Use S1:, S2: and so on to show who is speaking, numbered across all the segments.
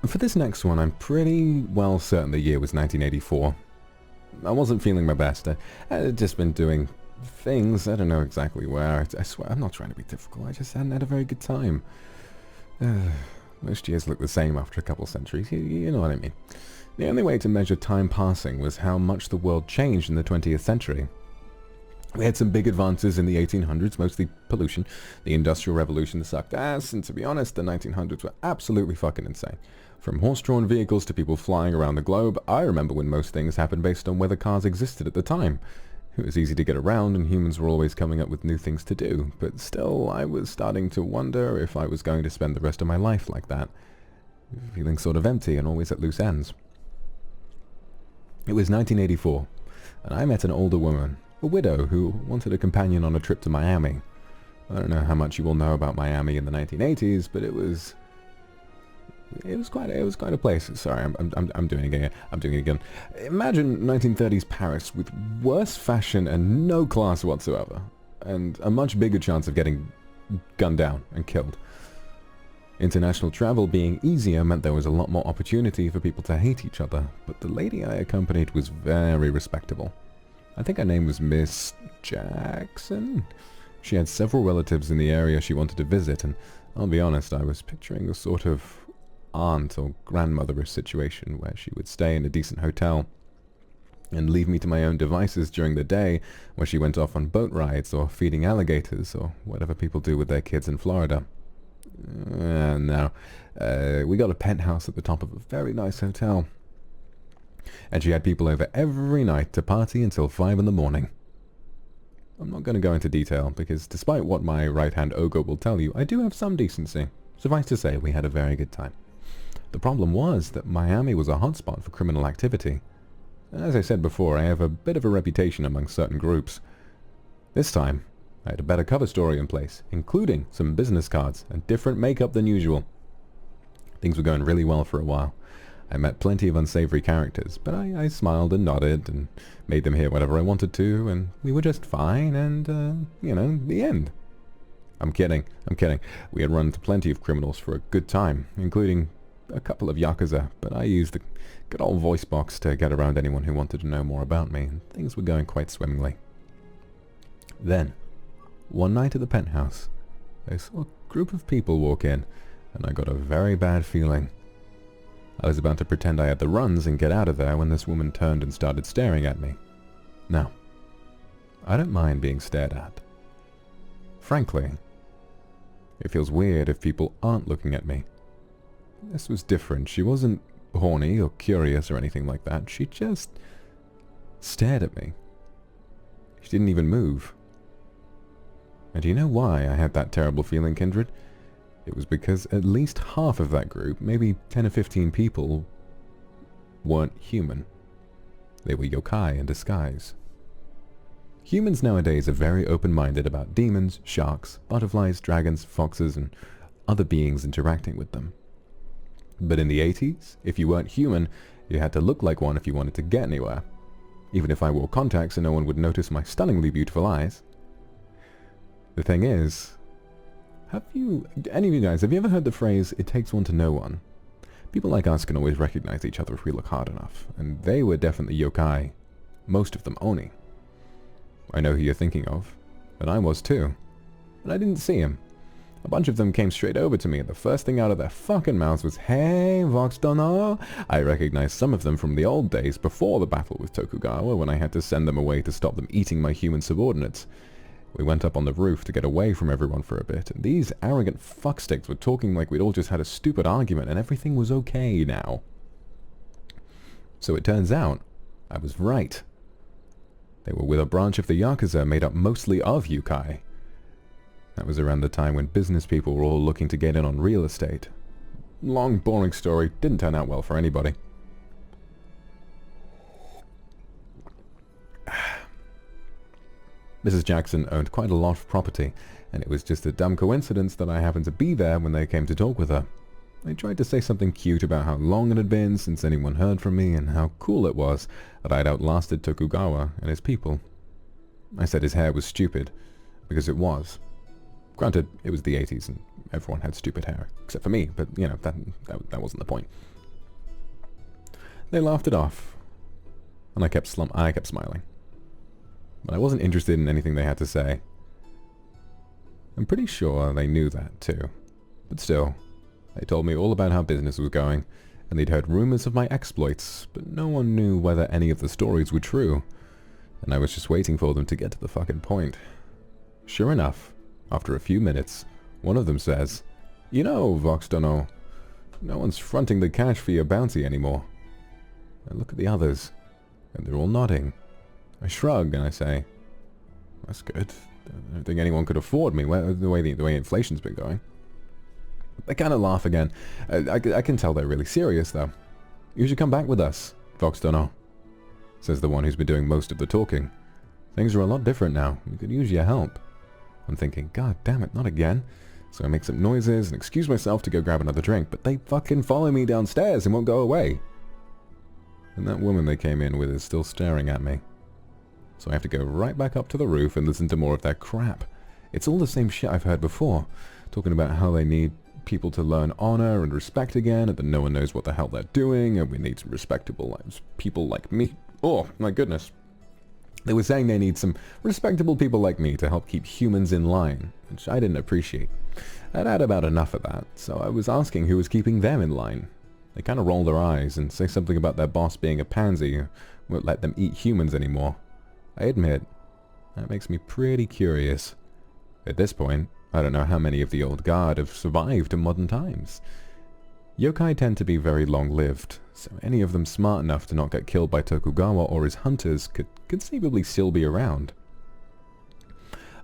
S1: For this next one, I'm pretty well certain the year was 1984. I wasn't feeling my best. I had just been doing things, I don't know exactly where. I swear, I'm not trying to be difficult, I just hadn't had a very good time. Most years look the same after a couple centuries, you know what I mean. The only way to measure time passing was how much the world changed in the 20th century. We had some big advances in the 1800s, mostly pollution. The Industrial Revolution sucked ass, and to be honest, the 1900s were absolutely fucking insane. From horse-drawn vehicles to people flying around the globe, I remember when most things happened based on whether cars existed at the time. It was easy to get around, and humans were always coming up with new things to do, but still, I was starting to wonder if I was going to spend the rest of my life like that, feeling sort of empty and always at loose ends. It was 1984, and I met an older woman, a widow who wanted a companion on a trip to Miami. I don't know how much you all know about Miami in the 1980s, but it was quite a place. Sorry, I'm doing it again. I'm doing it again. Imagine 1930s Paris with worse fashion and no class whatsoever, and a much bigger chance of getting gunned down and killed. International travel being easier meant there was a lot more opportunity for people to hate each other, but the lady I accompanied was very respectable. I think her name was Miss Jackson. She had several relatives in the area she wanted to visit, and I'll be honest, I was picturing a sort of aunt or grandmother-ish situation where she would stay in a decent hotel and leave me to my own devices during the day, where she went off on boat rides or feeding alligators or whatever people do with their kids in Florida. No, we got a penthouse at the top of a very nice hotel, and she had people over every night to party until 5 in the morning. I'm not going to go into detail, because despite what my right-hand ogre will tell you, I do have some decency. Suffice to say, we had a very good time. The problem was that Miami was a hotspot for criminal activity. As I said before, I have a bit of a reputation among certain groups. This time, I had a better cover story in place, including some business cards and different makeup than usual. Things were going really well for a while. I met plenty of unsavory characters, but I smiled and nodded and made them hear whatever I wanted to, and we were just fine, and, the end. I'm kidding. We had run into plenty of criminals for a good time, including a couple of Yakuza, but I used the good old voice box to get around anyone who wanted to know more about me, and things were going quite swimmingly. Then, one night at the penthouse, I saw a group of people walk in, and I got a very bad feeling. I was about to pretend I had the runs and get out of there when this woman turned and started staring at me. Now, I don't mind being stared at. Frankly, it feels weird if people aren't looking at me. This was different. She wasn't horny or curious or anything like that. She just stared at me. She didn't even move. And do you know why I had that terrible feeling, Kindred? It was because at least half of that group, maybe 10 or 15 people, weren't human. They were yokai in disguise. Humans nowadays are very open-minded about demons, sharks, butterflies, dragons, foxes, and other beings interacting with them. But in the 80s, if you weren't human, you had to look like one if you wanted to get anywhere. Even if I wore contacts and no one would notice my stunningly beautiful eyes. The thing is, any of you guys, have you ever heard the phrase, "it takes one to know one"? People like us can always recognize each other if we look hard enough, and they were definitely yokai, most of them Oni. I know who you're thinking of, and I was too, and I didn't see him. A bunch of them came straight over to me, and the first thing out of their fucking mouths was, "Hey, Vox Dono!" I recognized some of them from the old days before the battle with Tokugawa, when I had to send them away to stop them eating my human subordinates. We went up on the roof to get away from everyone for a bit, and these arrogant fucksticks were talking like we'd all just had a stupid argument and everything was okay now. So it turns out, I was right. They were with a branch of the Yakuza made up mostly of yokai. That was around the time when business people were all looking to get in on real estate. Long, boring story, didn't turn out well for anybody. Mrs. Jackson owned quite a lot of property, and it was just a dumb coincidence that I happened to be there when they came to talk with her. They tried to say something cute about how long it had been since anyone heard from me, and how cool it was that I'd outlasted Tokugawa and his people. I said his hair was stupid, because it was. Granted, it was the 80s, and everyone had stupid hair, except for me, but, that wasn't the point. They laughed it off, and I kept smiling. But I wasn't interested in anything they had to say. I'm pretty sure they knew that too. But still, they told me all about how business was going, and they'd heard rumors of my exploits, but no one knew whether any of the stories were true, and I was just waiting for them to get to the fucking point. Sure enough, after a few minutes, one of them says, "You know, Vox Dunno, no one's fronting the cash for your bounty anymore." I look at the others, and they're all nodding. I shrug and I say, "That's good. I don't think anyone could afford me the way inflation's been going." They kind of laugh again. I can tell they're really serious, though. "You should come back with us, Vox Dunno," says the one who's been doing most of the talking. "Things are a lot different now. We could use your help." I'm thinking, God damn it, not again. So I make some noises and excuse myself to go grab another drink, but they fucking follow me downstairs and won't go away. And that woman they came in with is still staring at me. So I have to go right back up to the roof and listen to more of their crap. It's all the same shit I've heard before, talking about how they need people to learn honor and respect again, and that no one knows what the hell they're doing, and we need some respectable people like me. Oh, my goodness. They were saying they need some respectable people like me to help keep humans in line, which I didn't appreciate. I'd had about enough of that, so I was asking who was keeping them in line. They kind of roll their eyes and say something about their boss being a pansy who won't let them eat humans anymore. I admit, that makes me pretty curious. At this point, I don't know how many of the old guard have survived in modern times. Yokai tend to be very long-lived, so any of them smart enough to not get killed by Tokugawa or his hunters could conceivably still be around.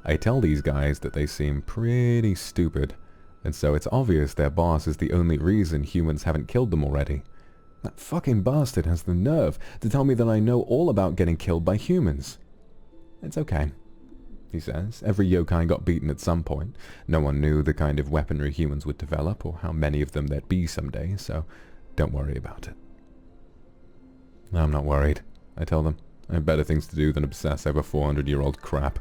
S1: I tell these guys that they seem pretty stupid, and so it's obvious their boss is the only reason humans haven't killed them already. That fucking bastard has the nerve to tell me that I know all about getting killed by humans. It's okay, he says. Every yokai got beaten at some point. No one knew the kind of weaponry humans would develop or how many of them there'd be someday, so don't worry about it. I'm not worried, I tell them. I have better things to do than obsess over 400-year-old crap.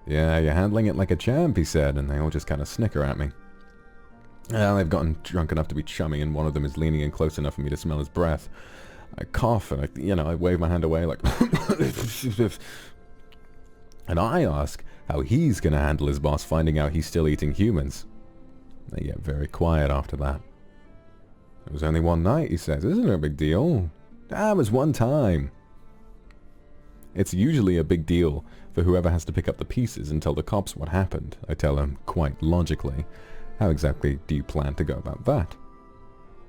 S1: Yeah, you're handling it like a champ, he said, and they all just kind of snicker at me. They've gotten drunk enough to be chummy, and one of them is leaning in close enough for me to smell his breath. I cough, and I wave my hand away like... And I ask how he's going to handle his boss finding out he's still eating humans. They get very quiet after that. It was only one night, he says. Isn't it a big deal? It was one time. It's usually a big deal for whoever has to pick up the pieces and tell the cops what happened, I tell him, quite logically. How exactly do you plan to go about that?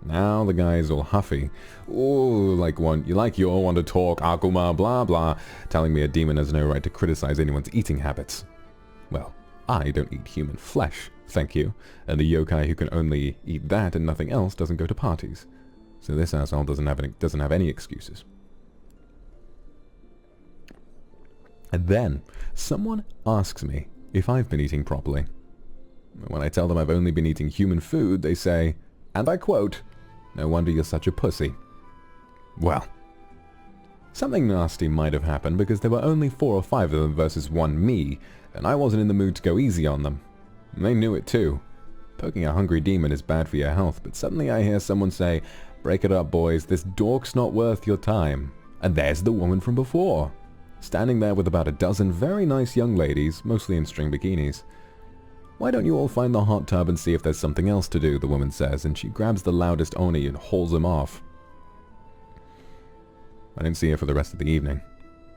S1: Now the guy is all huffy. Oh, you all want to talk, Akuma, blah blah, telling me a demon has no right to criticize anyone's eating habits. Well, I don't eat human flesh, thank you, and the yokai who can only eat that and nothing else doesn't go to parties. So this asshole doesn't have any excuses. And then, someone asks me if I've been eating properly. When I tell them I've only been eating human food, they say, and I quote, "No wonder you're such a pussy." Well, something nasty might have happened because there were only 4 or 5 of them versus 1 me, and I wasn't in the mood to go easy on them. And they knew it too. Poking a hungry demon is bad for your health, but suddenly I hear someone say, "Break it up, boys, this dork's not worth your time." And there's the woman from before, standing there with about a dozen very nice young ladies, mostly in string bikinis. "Why don't you all find the hot tub and see if there's something else to do," the woman says, and she grabs the loudest Oni and hauls him off. I didn't see her for the rest of the evening.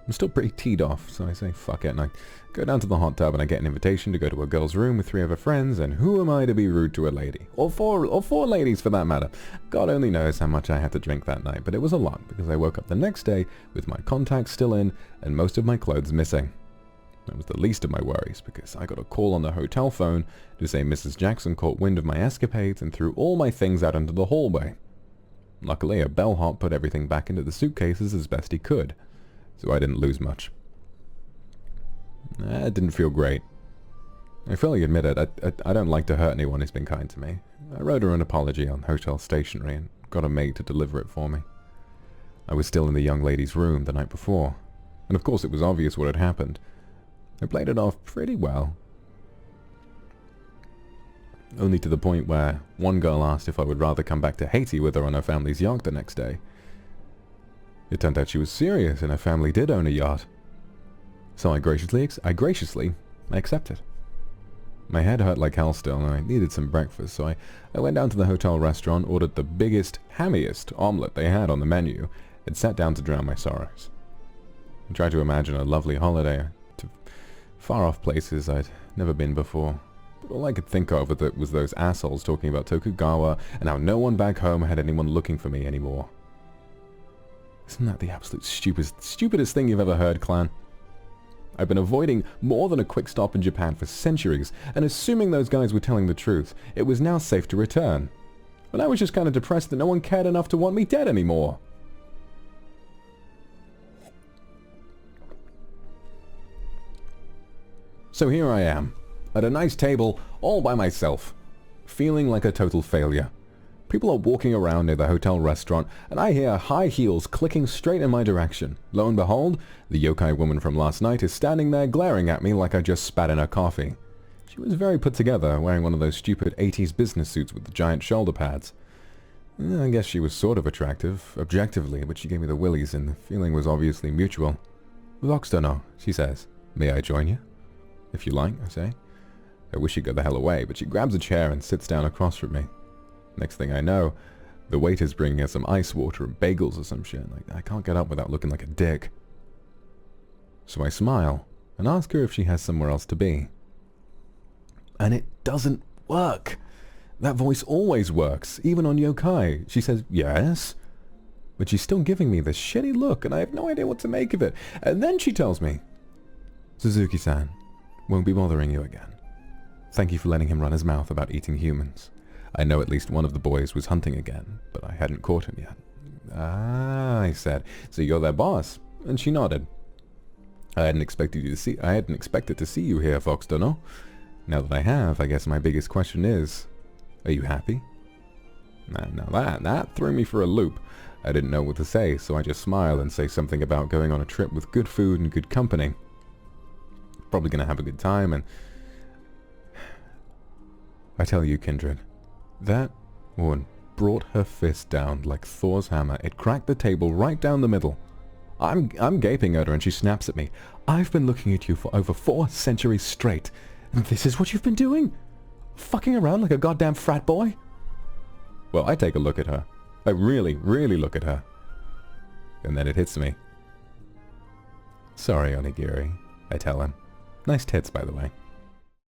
S1: I'm still pretty teed off, so I say fuck it, and I go down to the hot tub and I get an invitation to go to a girl's room with 3 of her friends, and who am I to be rude to a lady? Or four ladies for that matter. God only knows how much I had to drink that night, but it was a lot, because I woke up the next day with my contacts still in and most of my clothes missing. That was the least of my worries, because I got a call on the hotel phone to say Mrs. Jackson caught wind of my escapades and threw all my things out into the hallway. Luckily, a bellhop put everything back into the suitcases as best he could, so I didn't lose much. It didn't feel great. I fully admit it, I don't like to hurt anyone who's been kind to me. I wrote her an apology on hotel stationery and got a maid to deliver it for me. I was still in the young lady's room the night before, and of course it was obvious what had happened. I played it off pretty well. Only to the point where one girl asked if I would rather come back to Haiti with her on her family's yacht the next day. It turned out she was serious and her family did own a yacht. So I graciously accepted. My head hurt like hell still, and I needed some breakfast, so I went down to the hotel restaurant, ordered the biggest, hammiest omelette they had on the menu, and sat down to drown my sorrows. I tried to imagine a lovely holiday to far-off places I'd never been before, but all I could think of was those assholes talking about Tokugawa and how no one back home had anyone looking for me anymore. Isn't that the absolute stupidest thing you've ever heard, clan? I've been avoiding more than a quick stop in Japan for centuries, and assuming those guys were telling the truth, it was now safe to return. But I was just kind of depressed that no one cared enough to want me dead anymore. So here I am, at a nice table, all by myself, feeling like a total failure. People are walking around near the hotel restaurant, and I hear high heels clicking straight in my direction. Lo and behold, the yokai woman from last night is standing there glaring at me like I just spat in her coffee. She was very put together, wearing one of those stupid 80s business suits with the giant shoulder pads. I guess she was sort of attractive, objectively, but she gave me the willies, and the feeling was obviously mutual. "Vox no," she says. "May I join you?" "If you like," I say. I wish she'd go the hell away, but she grabs a chair and sits down across from me. Next thing I know, the waiter's bringing her some ice water and bagels or some shit. I can't get up without looking like a dick. So I smile and ask her if she has somewhere else to be. And it doesn't work. That voice always works, even on yokai. She says, "Yes?" But she's still giving me this shitty look, and I have no idea what to make of it. And then she tells me, "Suzuki-san, won't be bothering you again. Thank you for letting him run his mouth about eating humans. I know at least one of the boys was hunting again, but I hadn't caught him yet." "Ah," I said, "so you're their boss?" And she nodded. I hadn't expected to see you here, Vox no. Now that I have, I guess my biggest question is, are you happy? Now that threw me for a loop. I didn't know what to say, so I just smile and say something about going on a trip with good food and good company. Probably gonna have a good time, and I tell you, Kindred, that woman brought her fist down like Thor's hammer. It cracked the table right down the middle. I'm gaping at her and she snaps at me. "I've been looking at you for over 4 centuries straight, and this is what you've been doing? Fucking around like a goddamn frat boy?" Well, I take a look at her. I really, really look at her. And then it hits me. "Sorry, Onigiri," I tell him. "Nice tits, by the way."